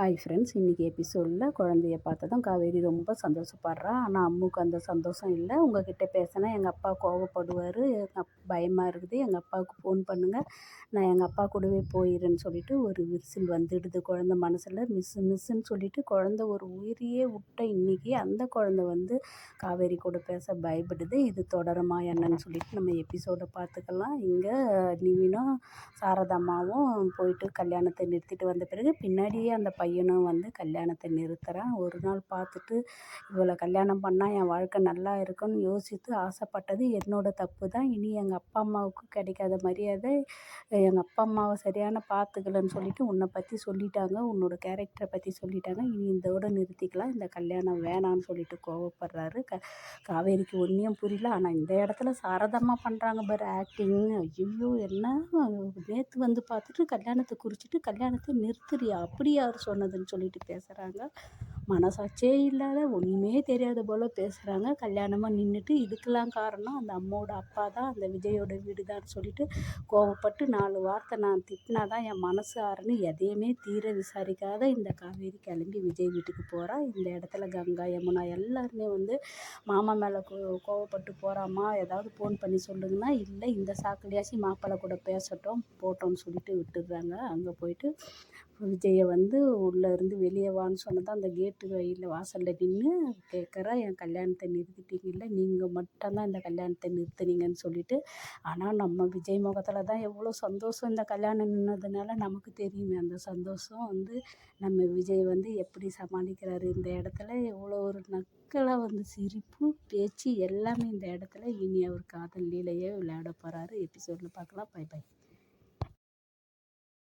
Hi friends, இன்றைக்கி எபிசோடில் குழந்தைய பார்த்ததும் காவேரி ரொம்ப சந்தோஷப்படுறா. ஆனால் அம்முக்கு அந்த சந்தோஷம் இல்லை. உங்ககிட்ட பேசினா எங்கள் அப்பா கோவப்படுவார், பயமாக இருக்குது, எங்கள் அப்பாவுக்கு ஃபோன் பண்ணுங்கள், நான் எங்கள் அப்பா கூடவே போயிடுறேன்னு சொல்லிட்டு ஒரு விரிசல் வந்துடுது குழந்த மனசில். மிஸ்ஸுன்னு சொல்லிட்டு குழந்த ஒரு உயிரையே விட்ட இன்றைக்கி அந்த குழந்த காவேரி கூட பேச பயப்படுது. இது தொடருமா என்னன்னு சொல்லிட்டு நம்ம எபிசோடை பார்த்துக்கலாம். இங்கே நிவினும் சாரதாம்மாவும் போயிட்டு கல்யாணத்தை நிறுத்திட்டு வந்த பிறகு பின்னாடியே அந்த பையனும் கல்யாணத்தை நிறுத்துகிறான். ஒரு நாள் பார்த்துட்டு இவளை கல்யாணம் பண்ணால் என் வாழ்க்கை நல்லா இருக்குன்னு யோசித்து ஆசைப்பட்டது என்னோட தப்பு தான். இனி எங்கள் அப்பா அம்மாவுக்கு கிடைக்காத மரியாதை, எங்கள் அப்பா அம்மாவை சரியான பார்த்துக்கலன்னு சொல்லிட்டு உன்னை பற்றி சொல்லிட்டாங்க, உன்னோட கேரக்டரை பற்றி சொல்லிட்டாங்க, இனி இதோட நிறுத்திக்கலாம், இந்த கல்யாணம் வேணான்னு சொல்லிட்டு கோவப்படுறாரு. காவேரிக்கு ஒன்றும் புரியல. ஆனால் இந்த இடத்துல சாரதம்மா பண்ணுறாங்க பாரு ஆக்டிங், ஐயோ என்ன நேற்று பார்த்துட்டு கல்யாணத்தை குறிச்சிட்டு கல்யாணத்தை நிறுத்துறியா, அப்படி யார் சொன்னதுன்னு சொல்லிட்டு பேசுகிறாங்க. மனசாட்சியே இல்லாத ஒன்றுமே தெரியாத போல் பேசுகிறாங்க. கல்யாணமாக நின்றுட்டு இதுக்கெல்லாம் காரணம் அந்த அம்மாவோட அப்பா தான், அந்த விஜயோட வீடு தான் சொல்லிட்டு கோவப்பட்டு 4 வார்த்தை நான் திட்டினா தான் என் மனசு ஆறுன்னு எதையுமே தீர விசாரிக்காத இந்த காவேரி கிளம்பி விஜய் வீட்டுக்கு போகிறா. இந்த இடத்துல கங்கா, யமுனா எல்லாருமே மாமா மேலே கோவப்பட்டு போகிறாம்மா, ஏதாவது ஃபோன் பண்ணி சொல்லுங்கன்னா, இல்லை இந்த சாக்குலையாச்சும் மாப்பிள்ளை கூட பேசட்டும் போட்டோம்னு சொல்லிட்டு விட்டுடுறாங்க. அங்கே போயிட்டு விஜயை உள்ளே இருந்து வெளியே வான்னு சொன்னதான் அந்த கேட்டு வழியில் வாசலில் நின்று கேட்குறா, என் கல்யாணத்தை நிறுத்திட்டீங்கல்ல, நீங்கள் மட்டும்தான் இந்த கல்யாணத்தை நிறுத்துனீங்கன்னு சொல்லிட்டு. ஆனால் நம்ம விஜய் முகத்தில் தான் எவ்வளோ சந்தோஷம் இந்த கல்யாணம் நின்னதுனால நமக்கு தெரியுமே. அந்த சந்தோஷம் நம்ம விஜய் எப்படி சமாளிக்கிறாரு இந்த இடத்துல. எவ்வளோ ஒரு நக்கலாக சிரிப்பு பேச்சு எல்லாமே இந்த இடத்துல. இனி அவர் காதல் லீலையே விளையாட போகிறாரு. எபிசோடில் பார்க்கலாம். Bye by.